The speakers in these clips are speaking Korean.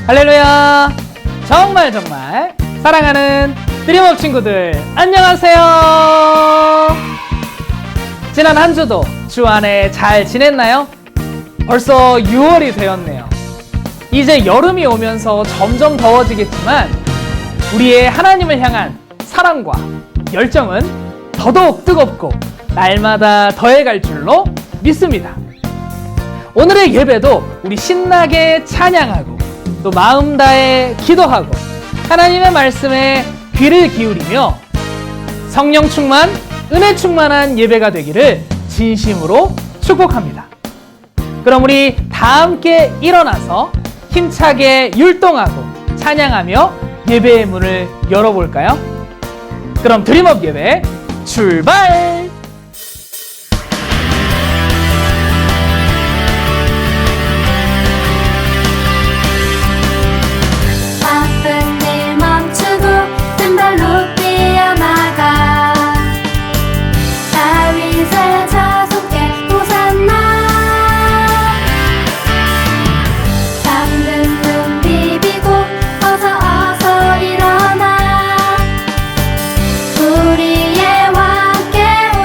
할렐루야. 정말 사랑하는 드림업 친구들 안녕하세요. 지난 한 주도 주 안에 잘 지냈나요? 벌써 6월이 되었네요. 이제 여름이 오면서 점점 더워지겠지만 우리의 하나님을 향한 사랑과 열정은 더더욱 뜨겁고 날마다 더해갈 줄로 믿습니다. 오늘의 예배도 우리 신나게 찬양하고 또 마음 다해 기도하고 하나님의 말씀에 귀를 기울이며 성령 충만, 은혜 충만한 예배가 되기를 진심으로 축복합니다. 그럼 우리 다 함께 일어나서 힘차게 율동하고 찬양하며 예배의 문을 열어볼까요? 그럼 드림업 예배 출발! 바쁜 일 멈추고 큰 발로 뛰어나가 다윗의 자손께 호산나 잠든 눈 비비고 어서 일어나 우리의 왕께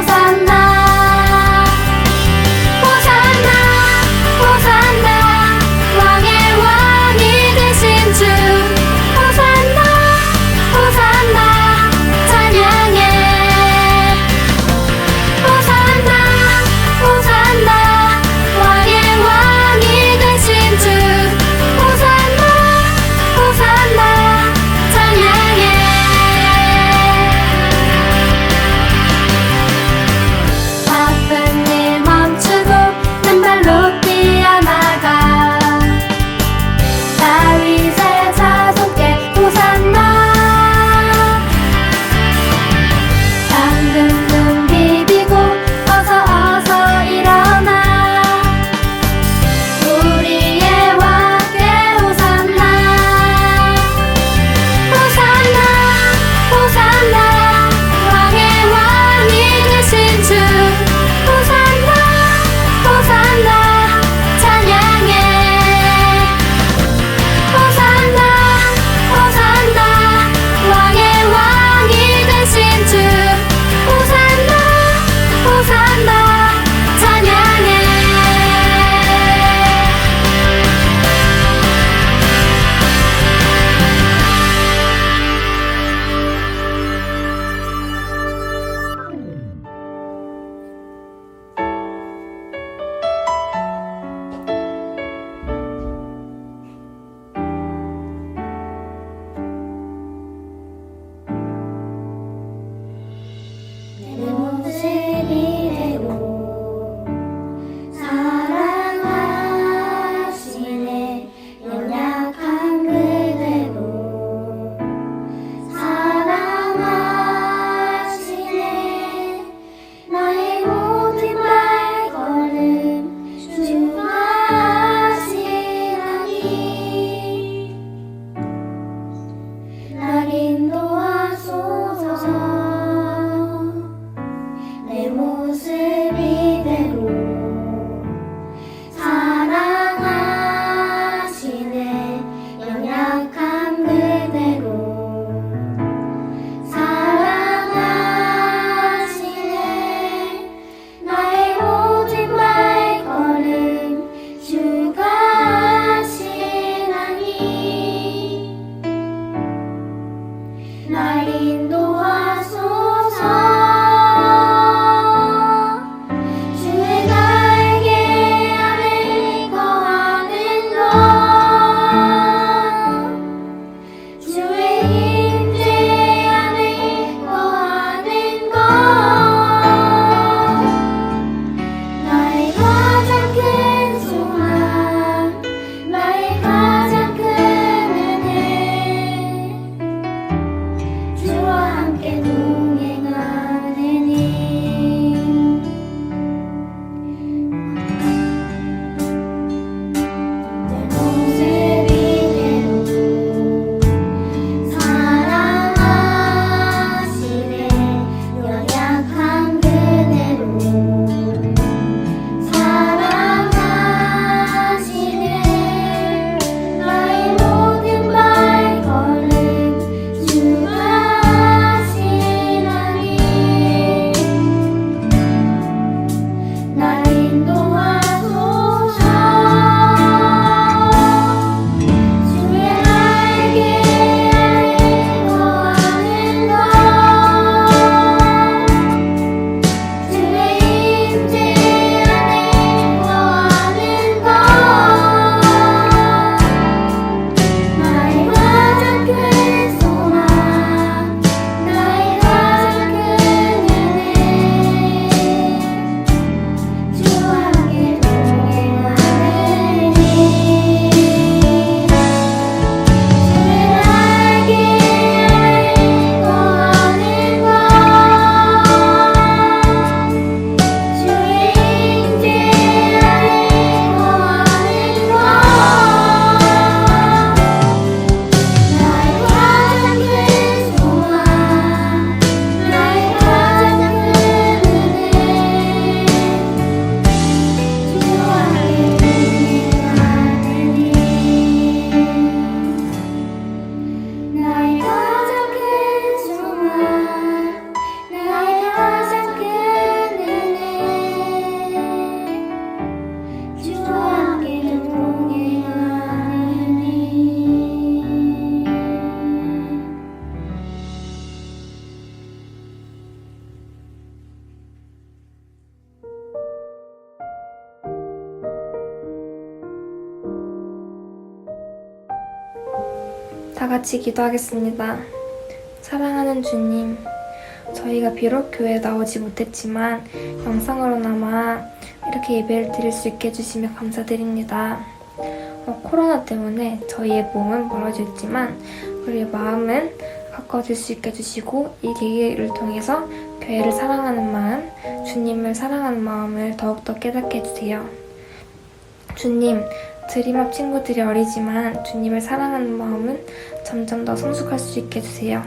다 같이 기도하겠습니다. 사랑하는 주님, 저희가 비록 교회에 나오지 못했지만 영상으로나마 이렇게 예배를 드릴 수 있게 해주시며 감사드립니다. 코로나 때문에 저희의 몸은 멀어져 있지만 우리의 마음은 가까워질 수 있게 해주시고 이 계기를 통해서 교회를 사랑하는 마음, 주님을 사랑하는 마음을 더욱더 깨닫게 해주세요. 주님, 드림업 친구들이 어리지만 주님을 사랑하는 마음은 점점 더 성숙할 수 있게 해주세요.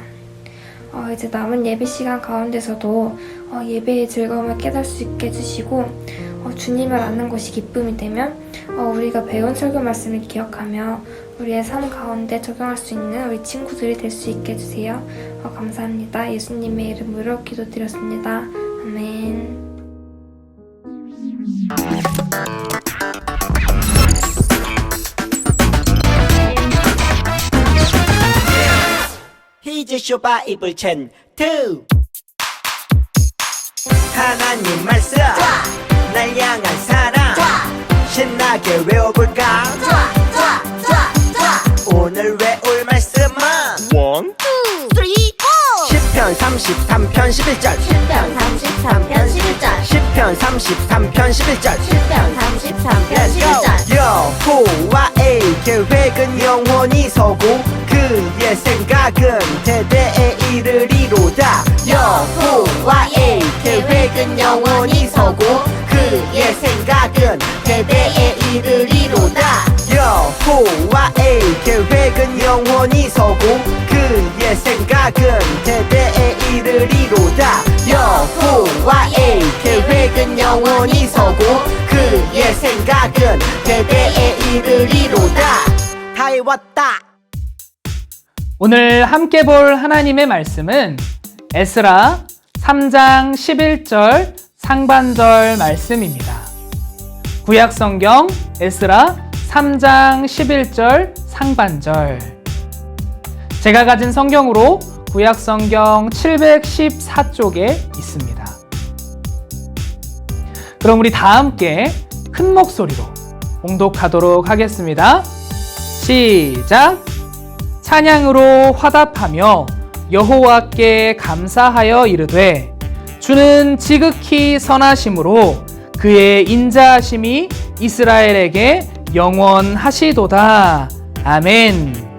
이제 남은 예배 시간 가운데서도 예배의 즐거움을 깨달을 수 있게 해주시고 주님을 아는 것이 기쁨이 되면 우리가 배운 설교 말씀을 기억하며 우리의 삶 가운데 적용할 수 있는 우리 친구들이 될 수 있게 해주세요. 감사합니다. 예수님의 이름으로 기도드렸습니다. 아멘. 이제 쇼바이블 챈2 하나님 말씀 날 향한 사랑 신나게 외워볼까 오늘 외울 말씀은 1, 2, 3, 4 10편 33편 11절 10편 33편 11절 10편 33편 11절 10편 33편 11절 여호와의 계획은 영원히 서고 그의 생각은 대대에 이르리로다 여호와의 계획은 영원히 서고 그의 생각은 대대에 이르리로다 여호와의 계획은 영원히 서고 그의 생각은 대대에 이르리로다 여호와의 계획은 영원히 서고 그의 생각은 대대에 이르리로다 다 해왔다. 오늘 함께 볼 하나님의 말씀은 에스라 3장 11절 상반절 말씀입니다. 구약성경 에스라 3장 11절 상반절. 제가 가진 성경으로 구약성경 714쪽에 있습니다. 그럼 우리 다 함께 큰 목소리로 봉독하도록 하겠습니다. 시작! 찬양으로 화답하며 여호와께 감사하여 이르되 주는 지극히 선하심으로 그의 인자하심이 이스라엘에게 영원하시도다. 아멘.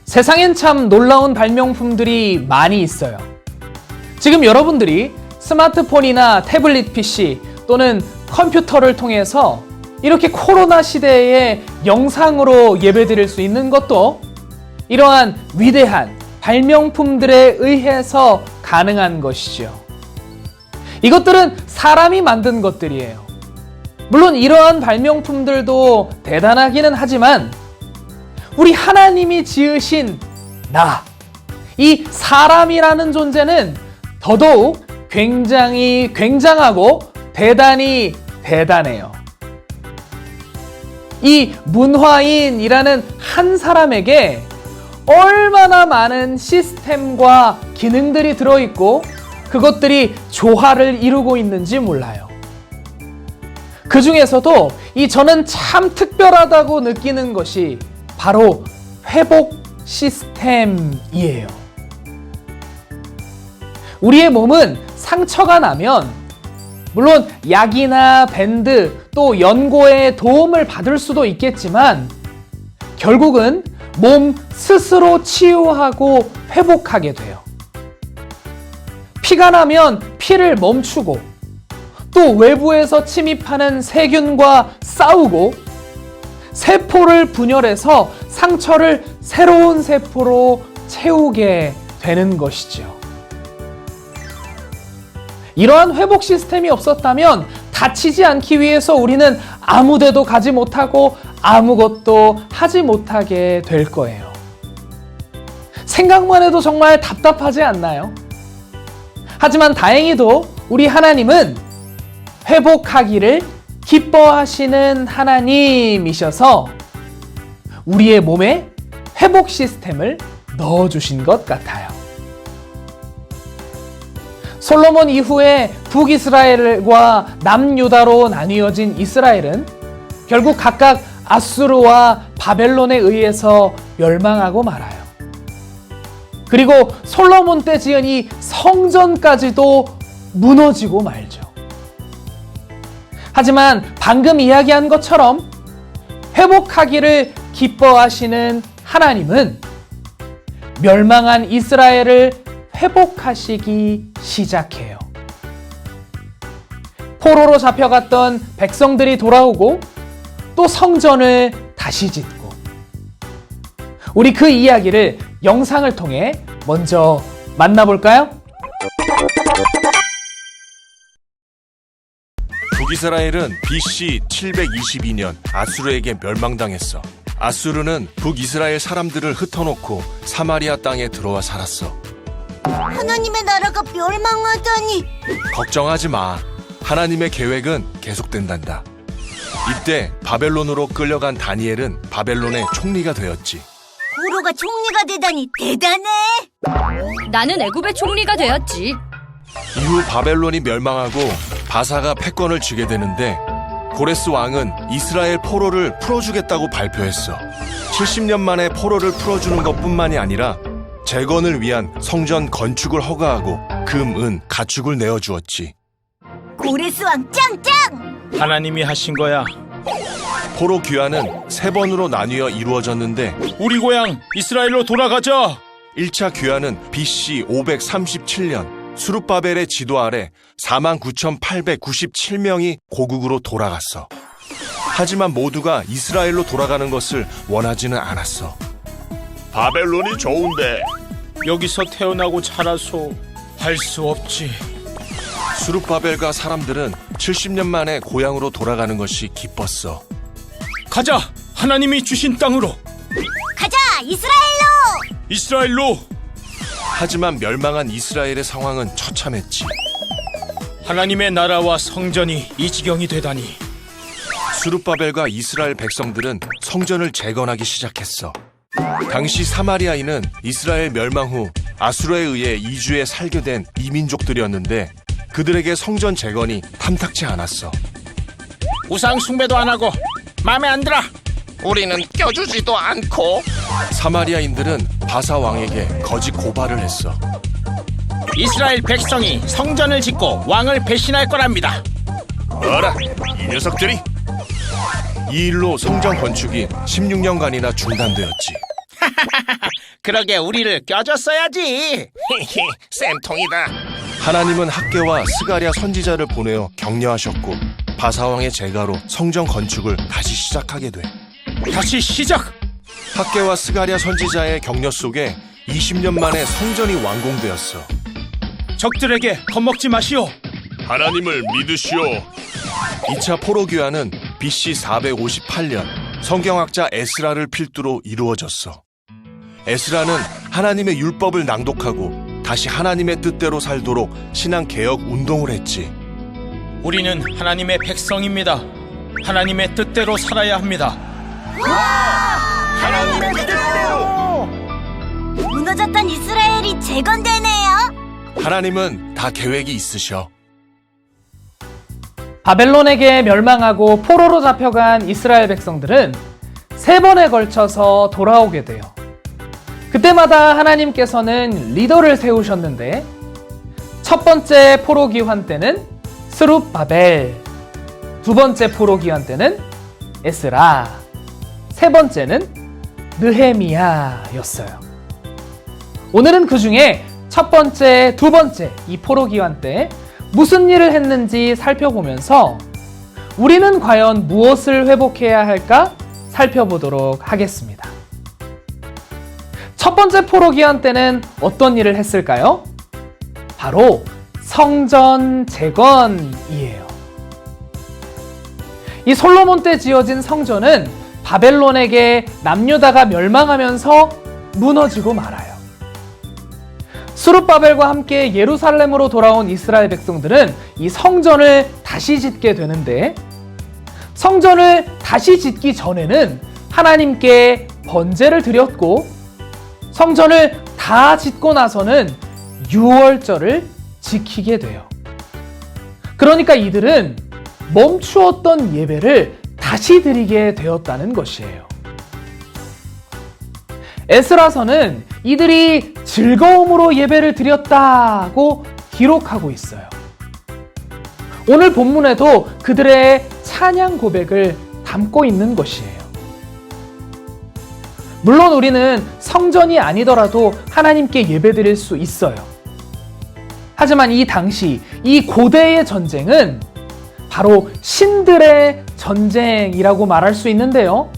세상엔 참 놀라운 발명품들이 많이 있어요. 지금 여러분들이 스마트폰이나 태블릿 PC 또는 컴퓨터를 통해서 이렇게 코로나 시대에 영상으로 예배드릴 수 있는 것도 이러한 위대한 발명품들에 의해서 가능한 것이죠. 이것들은 사람이 만든 것들이에요. 물론 이러한 발명품들도 대단하기는 하지만 우리 하나님이 지으신 이 사람이라는 존재는 더더욱 굉장히 굉장하고 대단히 대단해요. 이 문화인이라는 한 사람에게 얼마나 많은 시스템과 기능들이 들어있고 그것들이 조화를 이루고 있는지 몰라요. 그 중에서도 저는 참 특별하다고 느끼는 것이 바로 회복 시스템이에요. 우리의 몸은 상처가 나면 물론 약이나 밴드 또 연고의 도움을 받을 수도 있겠지만 결국은 몸 스스로 치유하고 회복하게 돼요. 피가 나면 피를 멈추고 또 외부에서 침입하는 세균과 싸우고 세포를 분열해서 상처를 새로운 세포로 채우게 되는 것이죠. 이러한 회복 시스템이 없었다면 다치지 않기 위해서 우리는 아무 데도 가지 못하고 아무것도 하지 못하게 될 거예요. 생각만 해도 정말 답답하지 않나요? 하지만 다행히도 우리 하나님은 회복하기를 기뻐하시는 하나님이셔서 우리의 몸에 회복 시스템을 넣어주신 것 같아요. 솔로몬 이후에 북이스라엘과 남유다로 나뉘어진 이스라엘은 결국 각각 아수르와 바벨론에 의해서 멸망하고 말아요. 그리고 솔로몬 때 지은 이 성전까지도 무너지고 말죠. 하지만 방금 이야기한 것처럼 회복하기를 기뻐하시는 하나님은 멸망한 이스라엘을 회복하시기 시작해요. 포로로 잡혀갔던 백성들이 돌아오고 또 성전을 다시 짓고, 우리 그 이야기를 영상을 통해 먼저 만나볼까요? 북이스라엘은 BC 722년 아수르에게 멸망당했어. 아수르는 북이스라엘 사람들을 흩어놓고 사마리아 땅에 들어와 살았어. 하나님의 나라가 멸망하다니. 걱정하지 마. 하나님의 계획은 계속된단다. 이때 바벨론으로 끌려간 다니엘은 바벨론의 총리가 되었지. 포로가 총리가 되다니 대단해. 나는 애굽의 총리가 되었지. 이후 바벨론이 멸망하고 바사가 패권을 쥐게 되는데, 고레스 왕은 이스라엘 포로를 풀어주겠다고 발표했어. 70년 만에 포로를 풀어주는 것뿐만이 아니라 재건을 위한 성전 건축을 허가하고 금, 은, 가축을 내어주었지. 고레스 왕 짱짱. 하나님이 하신 거야. 포로 귀환은 3번으로 나뉘어 이루어졌는데, 우리 고향 이스라엘로 돌아가자. 1차 귀환은 BC 537년 수룹바벨의 지도 아래 49,897명이 고국으로 돌아갔어. 하지만 모두가 이스라엘로 돌아가는 것을 원하지는 않았어. 바벨론이 좋은데. 여기서 태어나고 자라서 할 수 없지. 수룹바벨과 사람들은 70년 만에 고향으로 돌아가는 것이 기뻤어. 가자. 하나님이 주신 땅으로. 가자 이스라엘로. 이스라엘로. 하지만 멸망한 이스라엘의 상황은 처참했지. 하나님의 나라와 성전이 이 지경이 되다니. 수룹바벨과 이스라엘 백성들은 성전을 재건하기 시작했어. 당시 사마리아인은 이스라엘 멸망 후 아수르에 의해 이주해 살게 된 이민족들이었는데, 그들에게 성전 재건이 탐탁치 않았어. 우상 숭배도 안 하고 마음에 안 들어. 우리는 껴주지도 않고. 사마리아인들은 바사 왕에게 거짓 고발을 했어. 이스라엘 백성이 성전을 짓고 왕을 배신할 거랍니다. 어라, 이 녀석들이. 이 일로 성전 건축이 16년간이나 중단되었지. 그러게 우리를 껴줬어야지. 쌤통이다. 하나님은 학개와 스가랴 선지자를 보내어 격려하셨고, 바사왕의 제가로 성전 건축을 다시 시작하게 돼. 다시 시작. 학개와 스가랴 선지자의 격려 속에 20년 만에 성전이 완공되었어. 적들에게 겁먹지 마시오. 하나님을 믿으시오. 2차 포로 귀환은 BC 458년 성경학자 에스라를 필두로 이루어졌어. 에스라는 하나님의 율법을 낭독하고 다시 하나님의 뜻대로 살도록 신앙 개혁 운동을 했지. 우리는 하나님의 백성입니다. 하나님의 뜻대로 살아야 합니다. 하나님의 뜻대로. 무너졌던 이스라엘이 재건되네요. 하나님은 다 계획이 있으셔. 바벨론에게 멸망하고 포로로 잡혀간 이스라엘 백성들은 3번에 걸쳐서 돌아오게 돼요. 그때마다 하나님께서는 리더를 세우셨는데, 첫 번째 포로 귀환 때는 스룹바벨, 두 번째 포로 귀환 때는 에스라, 세 번째는 느헤미야였어요. 오늘은 그 중에 첫 번째, 두 번째 이 포로 귀환 때 무슨 일을 했는지 살펴보면서 우리는 과연 무엇을 회복해야 할까 살펴보도록 하겠습니다. 첫 번째 포로 귀환 때는 어떤 일을 했을까요? 바로 성전 재건이에요. 이 솔로몬 때 지어진 성전은 바벨론에게 남유다가 멸망하면서 무너지고 말아요. 스룹바벨과 함께 예루살렘으로 돌아온 이스라엘 백성들은 이 성전을 다시 짓게 되는데, 성전을 다시 짓기 전에는 하나님께 번제를 드렸고, 성전을 다 짓고 나서는 유월절을 지키게 돼요. 그러니까 이들은 멈추었던 예배를 다시 드리게 되었다는 것이에요. 에스라서는 이들이 즐거움으로 예배를 드렸다고 기록하고 있어요. 오늘 본문에도 그들의 찬양 고백을 담고 있는 것이에요. 물론 우리는 성전이 아니더라도 하나님께 예배드릴 수 있어요. 하지만 이 당시, 이 고대의 전쟁은 바로 신들의 전쟁이라고 말할 수 있는데요.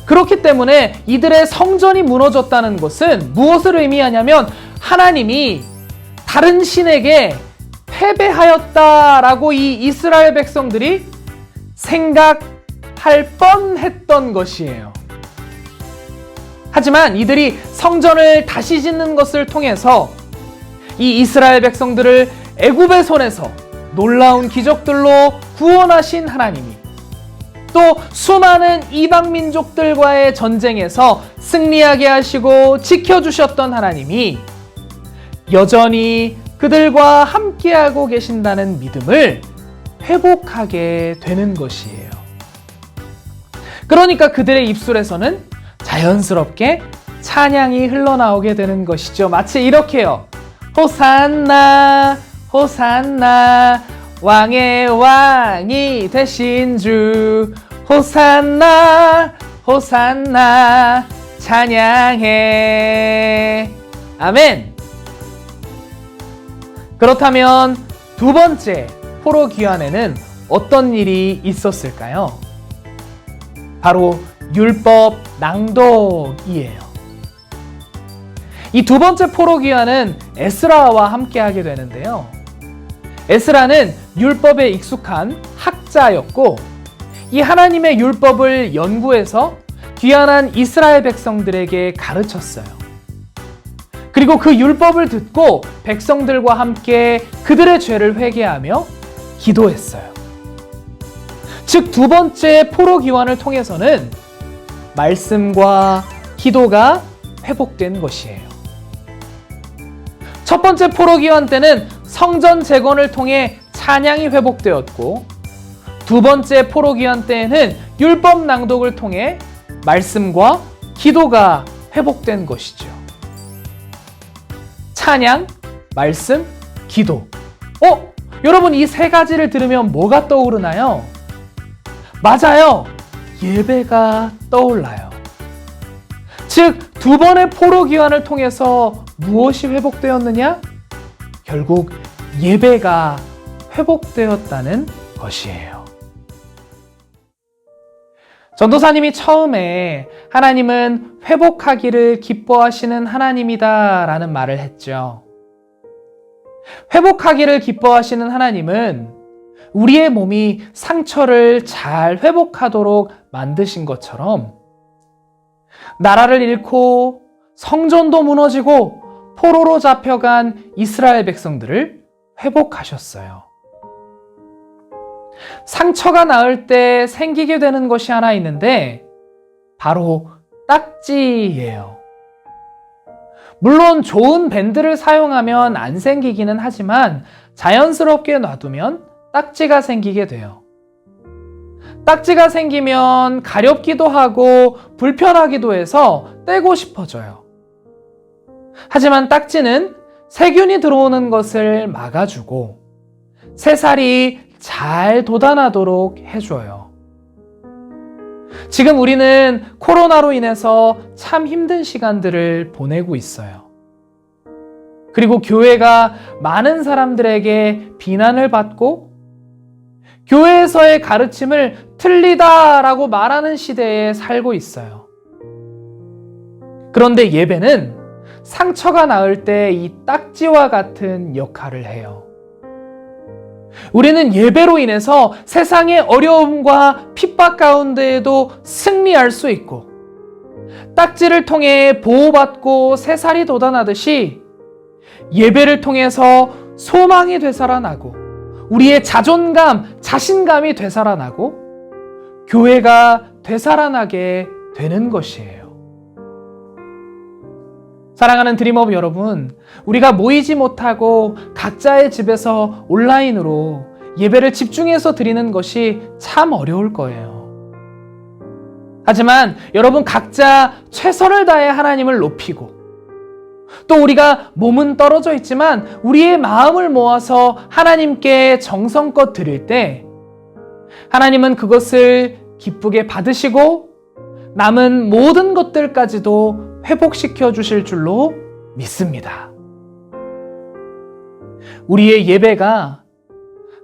그렇기 때문에 이들의 성전이 무너졌다는 것은 무엇을 의미하냐면 하나님이 다른 신에게 패배하였다라고 이 이스라엘 백성들이 생각할 뻔했던 것이에요. 하지만 이들이 성전을 다시 짓는 것을 통해서 이 이스라엘 백성들을 애굽의 손에서 놀라운 기적들로 구원하신 하나님이 또 수많은 이방 민족들과의 전쟁에서 승리하게 하시고 지켜주셨던 하나님이 여전히 그들과 함께하고 계신다는 믿음을 회복하게 되는 것이에요. 그러니까 그들의 입술에서는 자연스럽게 찬양이 흘러나오게 되는 것이죠. 마치 이렇게요. 호산나 호산나 왕의 왕이 되신 주 호산나 호산나 찬양해. 아멘. 그렇다면 두 번째 포로 귀환에는 어떤 일이 있었을까요? 바로 율법 낭독이에요. 이 두 번째 포로 귀환은 에스라와 함께 하게 되는데요. 에스라는 율법에 익숙한 학자였고 이 하나님의 율법을 연구해서 귀환한 이스라엘 백성들에게 가르쳤어요. 그리고 그 율법을 듣고 백성들과 함께 그들의 죄를 회개하며 기도했어요. 즉 두 번째 포로 귀환을 통해서는 말씀과 기도가 회복된 것이에요. 첫 번째 포로 귀환 때는 성전 재건을 통해 찬양이 회복되었고 두 번째 포로 귀환 때에는 율법 낭독을 통해 말씀과 기도가 회복된 것이죠. 찬양, 말씀, 기도. 여러분 이 세 가지를 들으면 뭐가 떠오르나요? 맞아요. 예배가 떠올라요. 즉 두 번의 포로 귀환을 통해서 무엇이 회복되었느냐? 결국 예배가 회복되었다는 것이에요. 전도사님이 처음에 하나님은 회복하기를 기뻐하시는 하나님이다 라는 말을 했죠. 회복하기를 기뻐하시는 하나님은 우리의 몸이 상처를 잘 회복하도록 만드신 것처럼 나라를 잃고 성전도 무너지고 포로로 잡혀간 이스라엘 백성들을 회복하셨어요. 상처가 나을 때 생기게 되는 것이 하나 있는데 바로 딱지예요. 물론 좋은 밴드를 사용하면 안 생기기는 하지만 자연스럽게 놔두면 딱지가 생기게 돼요. 딱지가 생기면 가렵기도 하고 불편하기도 해서 떼고 싶어져요. 하지만 딱지는 세균이 들어오는 것을 막아주고 새살이 잘 돋아나도록 해줘요. 지금 우리는 코로나로 인해서 참 힘든 시간들을 보내고 있어요. 그리고 교회가 많은 사람들에게 비난을 받고 교회에서의 가르침을 틀리다라고 말하는 시대에 살고 있어요. 그런데 예배는 상처가 나을 때 이 딱지와 같은 역할을 해요. 우리는 예배로 인해서 세상의 어려움과 핍박 가운데에도 승리할 수 있고 딱지를 통해 보호받고 새살이 돋아나듯이 예배를 통해서 소망이 되살아나고 우리의 자존감, 자신감이 되살아나고 교회가 되살아나게 되는 것이에요. 사랑하는 드림업 여러분, 우리가 모이지 못하고 각자의 집에서 온라인으로 예배를 집중해서 드리는 것이 참 어려울 거예요. 하지만 여러분 각자 최선을 다해 하나님을 높이고 또 우리가 몸은 떨어져 있지만 우리의 마음을 모아서 하나님께 정성껏 드릴 때 하나님은 그것을 기쁘게 받으시고 남은 모든 것들까지도 회복시켜 주실 줄로 믿습니다. 우리의 예배가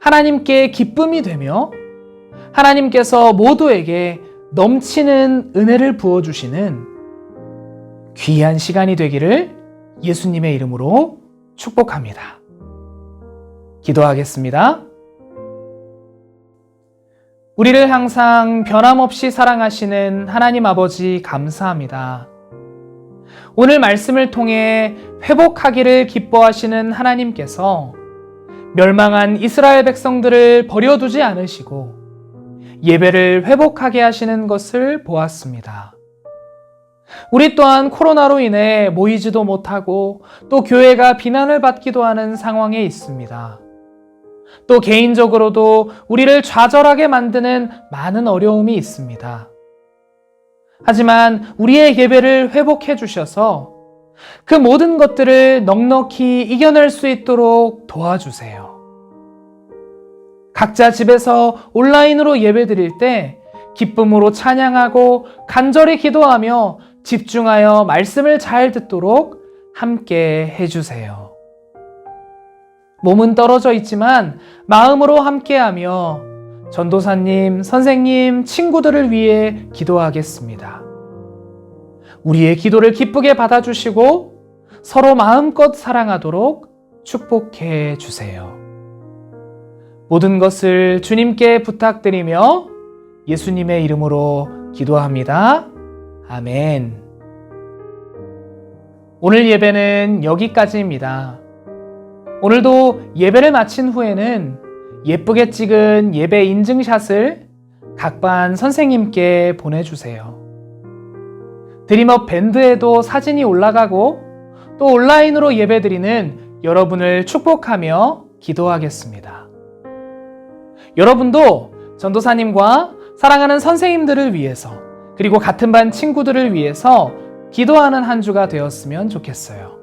하나님께 기쁨이 되며 하나님께서 모두에게 넘치는 은혜를 부어주시는 귀한 시간이 되기를 예수님의 이름으로 축복합니다. 기도하겠습니다. 우리를 항상 변함없이 사랑하시는 하나님 아버지 감사합니다. 오늘 말씀을 통해 회복하기를 기뻐하시는 하나님께서 멸망한 이스라엘 백성들을 버려두지 않으시고 예배를 회복하게 하시는 것을 보았습니다. 우리 또한 코로나로 인해 모이지도 못하고 또 교회가 비난을 받기도 하는 상황에 있습니다. 또 개인적으로도 우리를 좌절하게 만드는 많은 어려움이 있습니다. 하지만 우리의 예배를 회복해 주셔서 그 모든 것들을 넉넉히 이겨낼 수 있도록 도와주세요. 각자 집에서 온라인으로 예배 드릴 때 기쁨으로 찬양하고 간절히 기도하며 집중하여 말씀을 잘 듣도록 함께 해주세요. 몸은 떨어져 있지만 마음으로 함께하며 전도사님, 선생님, 친구들을 위해 기도하겠습니다. 우리의 기도를 기쁘게 받아주시고 서로 마음껏 사랑하도록 축복해 주세요. 모든 것을 주님께 부탁드리며 예수님의 이름으로 기도합니다. 아멘. 오늘 예배는 여기까지입니다. 오늘도 예배를 마친 후에는 예쁘게 찍은 예배 인증샷을 각 반 선생님께 보내주세요. 드림업 밴드에도 사진이 올라가고 또 온라인으로 예배드리는 여러분을 축복하며 기도하겠습니다. 여러분도 전도사님과 사랑하는 선생님들을 위해서 그리고 같은 반 친구들을 위해서 기도하는 한 주가 되었으면 좋겠어요.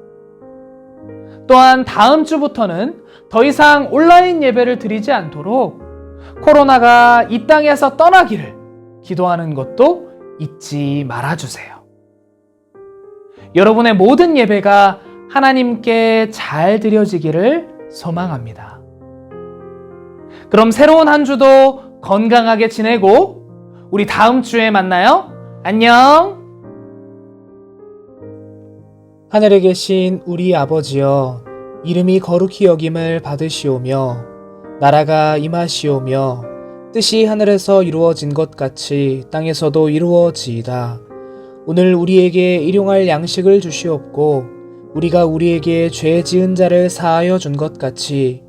또한 다음 주부터는 더 이상 온라인 예배를 드리지 않도록 코로나가 이 땅에서 떠나기를 기도하는 것도 잊지 말아주세요. 여러분의 모든 예배가 하나님께 잘 드려지기를 소망합니다. 그럼 새로운 한 주도 건강하게 지내고 우리 다음 주에 만나요. 안녕. 하늘에 계신 우리 아버지여, 이름이 거룩히 여김을 받으시오며 나라가 임하시오며 뜻이 하늘에서 이루어진 것 같이 땅에서도 이루어지이다. 오늘 우리에게 일용할 양식을 주시옵고 우리가 우리에게 죄 지은 자를 사하여 준 것 같이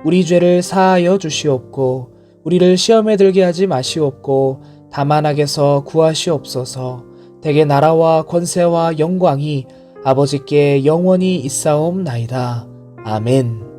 우리 죄를 사하여 주시옵고 우리를 시험에 들게 하지 마시옵고 다만 악에서 구하시옵소서. 대개 나라와 권세와 영광이 아버지께 영원히 있사옵나이다. 아멘.